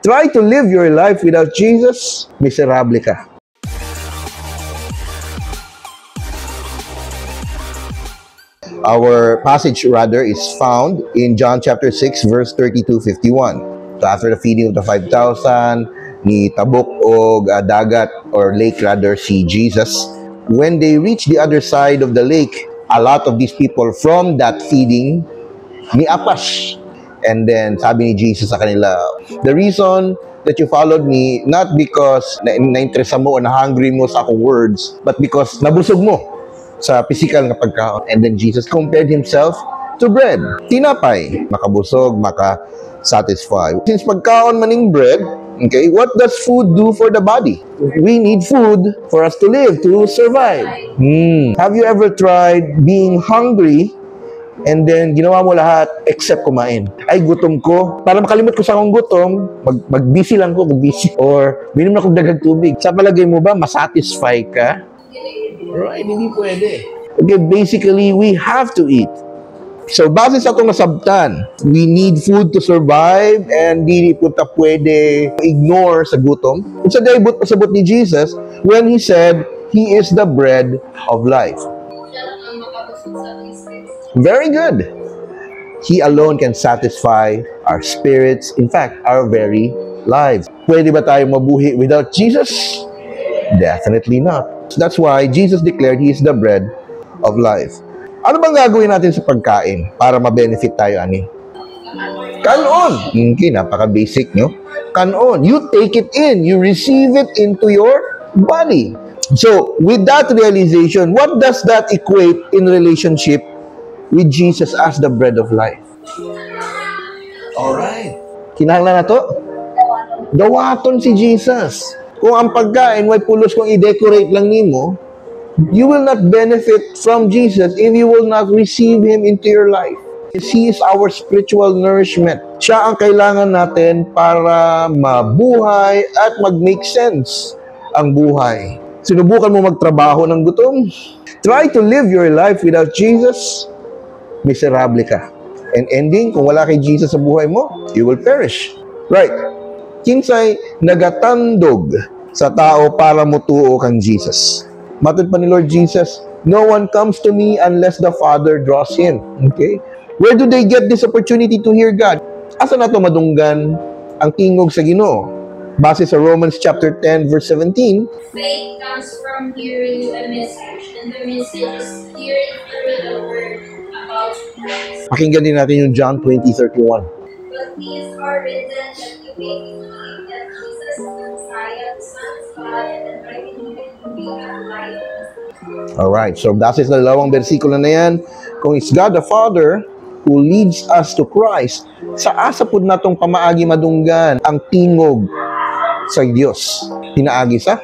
Try to live your life without Jesus, miserable ka. Our passage rather is found in John chapter 6 verse 32-51. So after the feeding of the 5,000, ni tabok og dagat or lake rather si Jesus. When they reached the other side of the lake, a lot of these people from that feeding ni apas. And then sabi ni Jesus sa kanila, the reason that you followed me, not because na-interesa mo o na-hungry mo sa akong words, but because nabusog mo sa physical nga pagkaon. And then Jesus compared himself to bread. Tinapay, makabusog, maka-satisfy. Since pagkaon maning bread, okay, what does food do for the body? We need food for us to live, to survive. Have you ever tried being hungry and then ginawa mo lahat except kumain? Ay, gutom ko. Para makalimot ko sa akong gutom, mag-busy lang ko, mag-busy. Or, binom na kong daghang tubig. Sa palagay mo ba, masatisfy ka? Right, hindi pwede. Okay, basically, we have to eat. So, base sa itong nasabtan, we need food to survive and di punta pwede ignore sa gutom. It's a daybut pasabot ni Jesus when He said, He is the bread of life. Very good. He alone can satisfy our spirits, in fact, our very lives. Pwede ba tayo mabuhi without Jesus? Definitely not. That's why Jesus declared He is the bread of life. Ano bang gagawin natin sa pagkain para ma-benefit tayo, ani? Kanon. Okay, napaka-basic, no? Kanon. You take it in. You receive it into your body. So, with that realization, what does that equate in relationship with Jesus as the bread of life? Alright. Kinahanglan na to? Dawaton si Jesus. Kung ang pagkain, may pulos kung i-decorate lang nimo, you will not benefit from Jesus if you will not receive Him into your life. He is our spiritual nourishment. Siya ang kailangan natin para mabuhay at mag-make sense ang buhay. Sinubukan mo magtrabaho ng gutom? Try to live your life without Jesus, miserable ka. And ending, kung wala kay Jesus sa buhay mo, you will perish. Right. Kinsay nagatandog sa tao para mutuo kang Jesus. Matod pa ni Lord Jesus, no one comes to me unless the Father draws him. Okay? Where do they get this opportunity to hear God? Asa na to madunggan ang tingog sa Ginoo? Base sa Romans chapter 10 verse 17. Faith comes from hearing a message, and the message is hearing through the word about Christ. Pakinggan din natin yung John 20:31. But these are written that you may believe that Jesus is the Messiah, the Son of God, and that by believing you may have life. Alright, so base sa dalawang bersikulo na yan, kung it's God the Father who leads us to Christ, sa asa pud natong pamaagi madunggan ang tingog sa Dios. Pinaagi sa?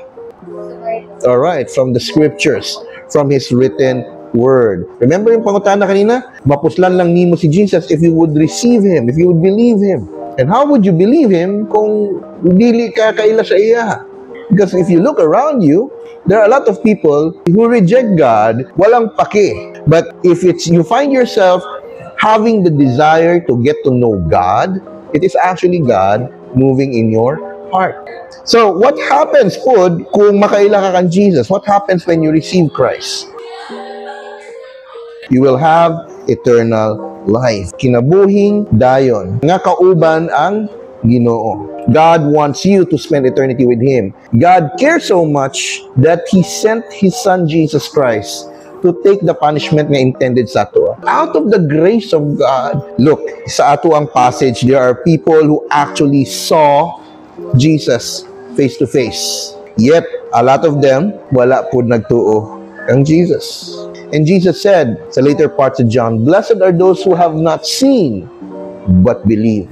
Alright, from the scriptures, from His written word. Remember yung pangutana kanina? Mapuslan lang nimo si Jesus if you would receive Him, if you would believe Him. And how would you believe Him kung dili ka kaila sa iya? Because if you look around you, there are a lot of people who reject God, walang pake. But if you find yourself having the desire to get to know God, it is actually God moving in your heart. So, what happens po kung makaila ka kan Jesus? What happens when you receive Christ? You will have eternal life. Kinabuhing dayon. Nga kauban ang Ginoo. God wants you to spend eternity with Him. God cares so much that He sent His Son Jesus Christ to take the punishment nga intended sa ato. Out of the grace of God. Look, sa ato ang passage, there are people who actually saw Jesus face to face. Yet, a lot of them, wala po nagtuo ang Jesus. And Jesus said, sa later parts of John, blessed are those who have not seen, but believe.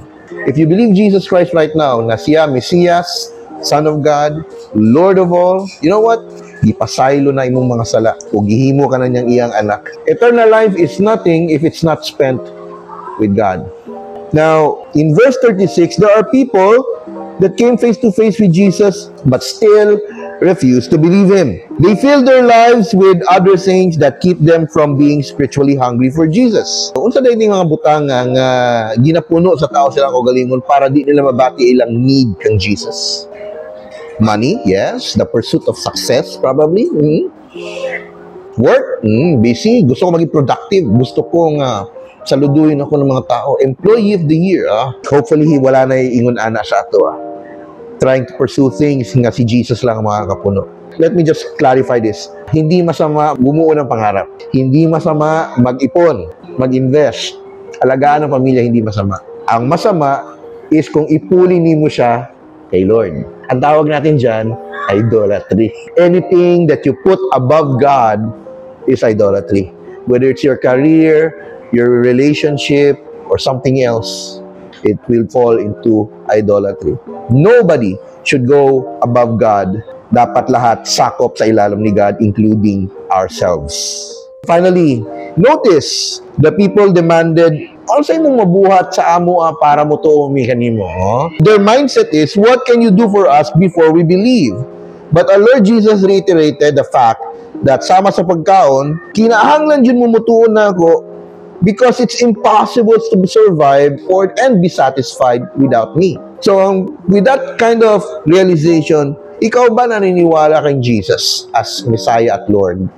If you believe Jesus Christ right now, na siya, Mesias, Son of God, Lord of all, you know what? Gipasaylo na imong mga sala. O gihimo ka na niyang iyang anak. Eternal life is nothing if it's not spent with God. Now, in verse 36, there are people that came face to face with Jesus, but still refuse to believe Him. They fill their lives with other things that keep them from being spiritually hungry for Jesus. Unsa day ning mga butang nga ginapuno sa tao silang kaugalingon para di nila mabati ilang need kang Jesus. Money, yes. The pursuit of success, probably. Work, busy. Gusto ko maging productive. Gusto ko saluduhin ako ng mga tao. Employee of the year, Hopefully, wala na ingon-ana sa ato, Trying to pursue things nga si Jesus lang ang makakapuno. Let me just clarify this. Hindi masama bumuo ng pangarap. Hindi masama mag-ipon, mag-invest. Alagaan ang pamilya, hindi masama. Ang masama is kung ipuli mo siya kay Lord. Ang tawag natin dyan, idolatry. Anything that you put above God is idolatry. Whether it's your career, your relationship, or something else, it will fall into idolatry. Nobody should go above God. Dapat lahat sakop sa ilalim ni God, including ourselves. Finally, notice the people demanded, "Ano mong mabuhat sa amo para mo to kanimo?" Their mindset is, "What can you do for us before we believe?" But our Lord Jesus reiterated the fact that sama sa pagkaon, kinahanglan yun mo mutuon na ako because it's impossible to survive and be satisfied without me. So, with that kind of realization, ikaw ba naniniwala kay Jesus as Messiah at Lord?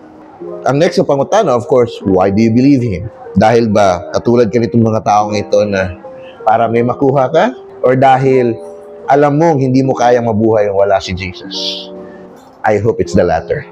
Ang next na pangutana, of course, why do you believe Him? Dahil ba katulad ka nitong mga taong ito na para may makuha ka? Or dahil alam mong hindi mo kayang mabuhay kung wala si Jesus? I hope it's the latter.